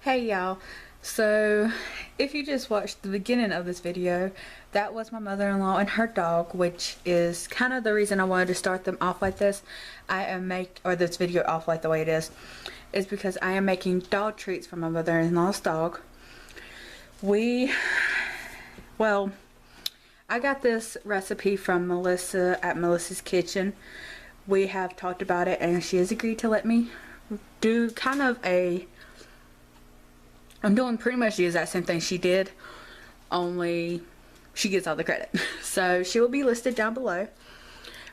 Hey y'all, so if you just watched the beginning of this video, that was my mother-in-law and her dog, which is kind of the reason I wanted to start them off like this. This video off like the way it is because I am making dog treats for my mother-in-law's dog. I got this recipe from Melissa at Melissa's Kitchen. We have talked about it and she has agreed to let me do kind of I'm doing pretty much the exact same thing she did, only she gets all the credit. So she will be listed down below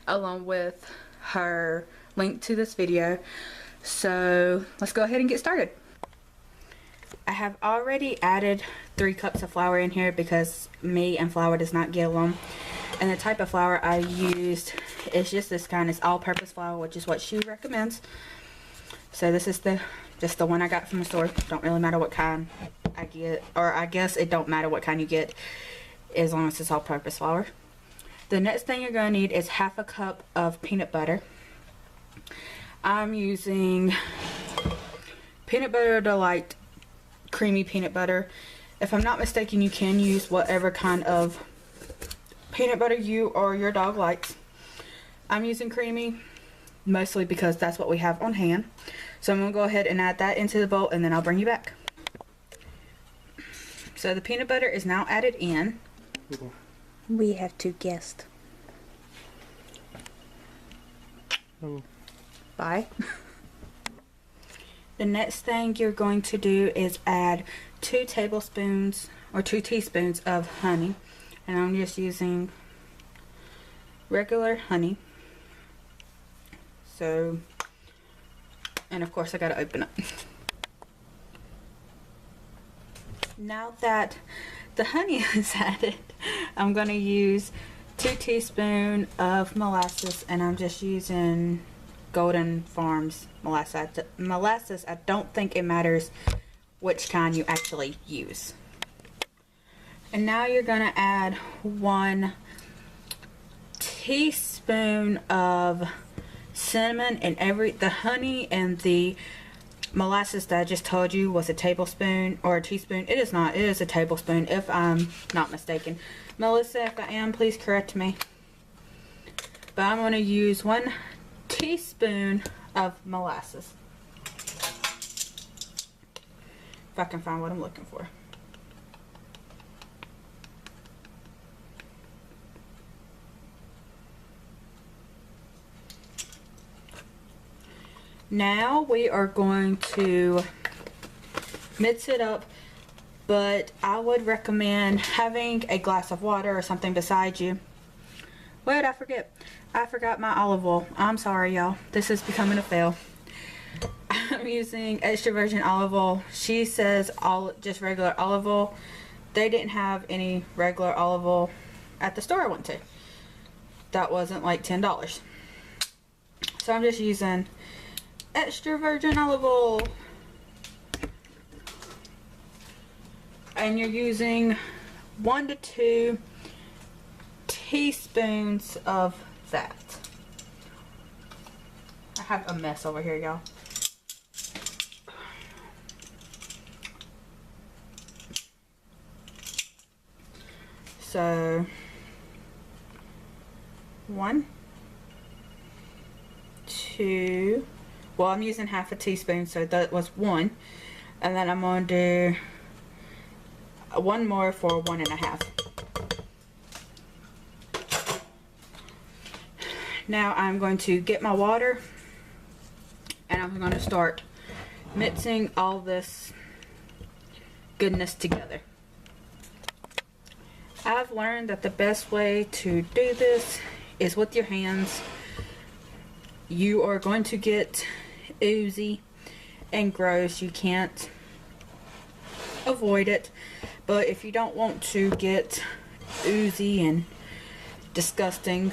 along with her link to this video. So let's go ahead and get started. I have already added 3 cups of flour in here because me and flour does not get along. And the type of flour I used is just this kind. It's all-purpose flour, which is what she recommends. So this is just the one I got from the store. Don't really matter what kind I get, or I guess it don't matter what kind you get as long as it's all-purpose flour. The next thing you're going to need is half a cup of peanut butter. I'm using peanut butter delight, creamy peanut butter. If I'm not mistaken, you can use whatever kind of peanut butter you or your dog likes. I'm using creamy mostly because that's what we have on hand. So I'm going to go ahead and add that into the bowl and then I'll bring you back. So the peanut butter is now added in. We have 2 guests. Oh. Bye. The next thing you're going to do is add 2 tablespoons or 2 teaspoons of honey. And I'm just using regular honey. So, and of course I gotta open it. Now that the honey is added, I'm gonna use 2 teaspoons of molasses, and I'm just using Golden Farms molasses. I don't think it matters which kind you actually use. And now you're gonna add 1 teaspoon of cinnamon, and the honey and the molasses that I just told you was a tablespoon or a teaspoon. It is not. It is a tablespoon if I'm not mistaken. Melissa, if I am, please correct me. But I'm going to use 1 teaspoon of molasses. If I can find what I'm looking for. Now we are going to mix it up, but I would recommend having a glass of water or something beside you. Wait, I forgot my olive oil. I'm sorry, y'all. This is becoming a fail. I'm using extra virgin olive oil. She says just regular olive oil. They didn't have any regular olive oil at the store I went to. That wasn't like $10. So I'm just using extra virgin olive oil, and you're using 1 to 2 teaspoons of that. I have a mess over here, y'all. So 1, 2. Well, I'm using half a teaspoon, so that was 1. And then I'm going to do 1 more for 1 1/2. Now I'm going to get my water and I'm going to start mixing all this goodness together. I've learned that the best way to do this is with your hands. You are going to get oozy and gross. You can't avoid it, but if you don't want to get oozy and disgusting,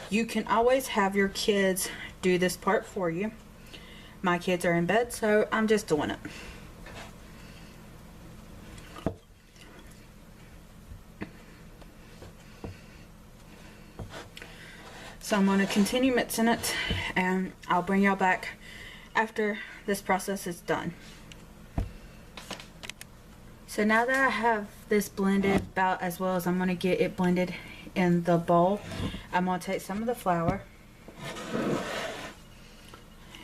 you can always have your kids do this part for you. My kids are in bed, so I'm just doing it. So I'm going to continue mixing it, and I'll bring y'all back after this process is done. So now that I have this blended about as well as I'm going to get it blended in the bowl, I'm going to take some of the flour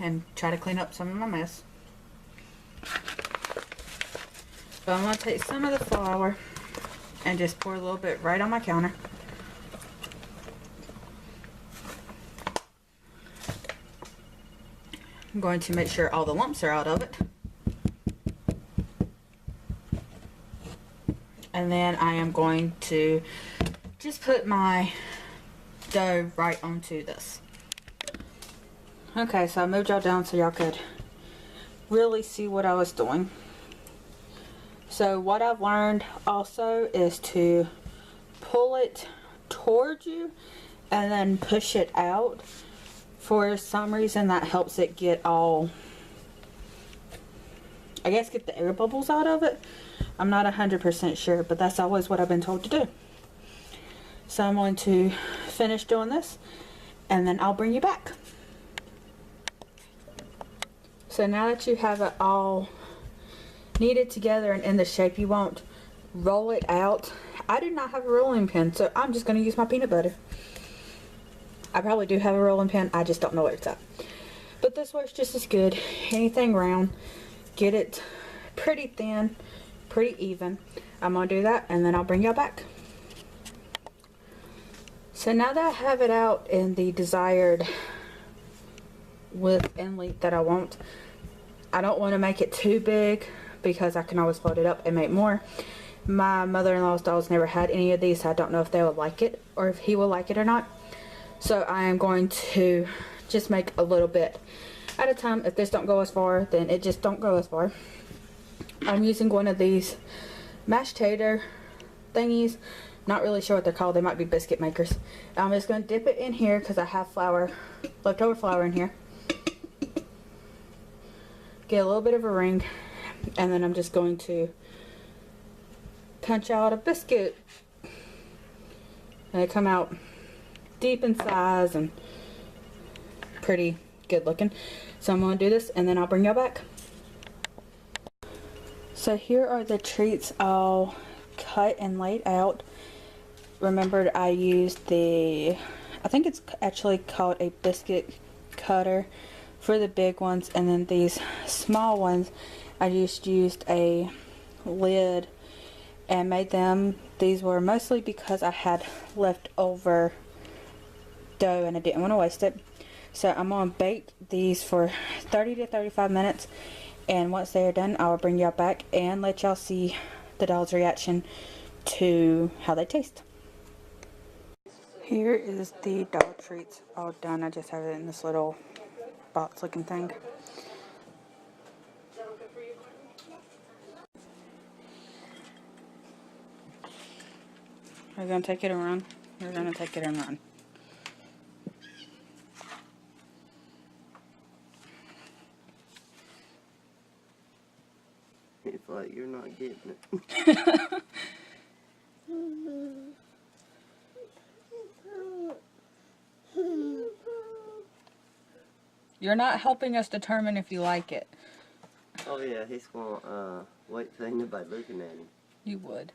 and try to clean up some of my mess. But I'm going to take some of the flour and just pour a little bit right on my counter. I'm going to make sure all the lumps are out of it. And then I am going to just put my dough right onto this. Okay, so I moved y'all down so y'all could really see what I was doing. So what I've learned also is to pull it towards you and then push it out. For some reason that helps it get all, I guess, get the air bubbles out of it. I'm not 100% sure, but that's always what I've been told to do. So I'm going to finish doing this and then I'll bring you back. So now that you have it all kneaded together and in the shape you want, roll it out. I do not have a rolling pin, so I'm just going to use my peanut butter. I probably do have a rolling pin, I just don't know where it's at. But this works just as good. Anything round, get it pretty thin, pretty even. I'm going to do that and then I'll bring y'all back. So now that I have it out in the desired width and length that I want, I don't want to make it too big because I can always load it up and make more. My mother-in-law's dog's never had any of these, so I don't know if they would like it or if he will like it or not. So I am going to just make a little bit at a time. If this don't go as far, then it just don't go as far. I'm using one of these mashed tater thingies. Not really sure what they're called. They might be biscuit makers. I'm just going to dip it in here because I have flour, leftover flour in here. Get a little bit of a ring, and then I'm just going to punch out a biscuit. And they come out deep in size and pretty good looking. So I'm going to do this and then I'll bring y'all back. So here are the treats all cut and laid out. Remembered I used the, I think it's actually called a biscuit cutter for the big ones, and then these small ones I just used a lid and made them. These were mostly because I had leftover dough and I didn't want to waste it. So I'm going to bake these for 30 to 35 minutes, and once they are done I'll bring y'all back and let y'all see the dog's reaction to how they taste. Here is the dog treats all done. I just have it in this little box looking thing. Are you going to take it and run? You're going to take it and run. It's like you're not getting it. You're not helping us determine if you like it. Oh yeah, he's gonna wait till ain't nobody looking at him. You would.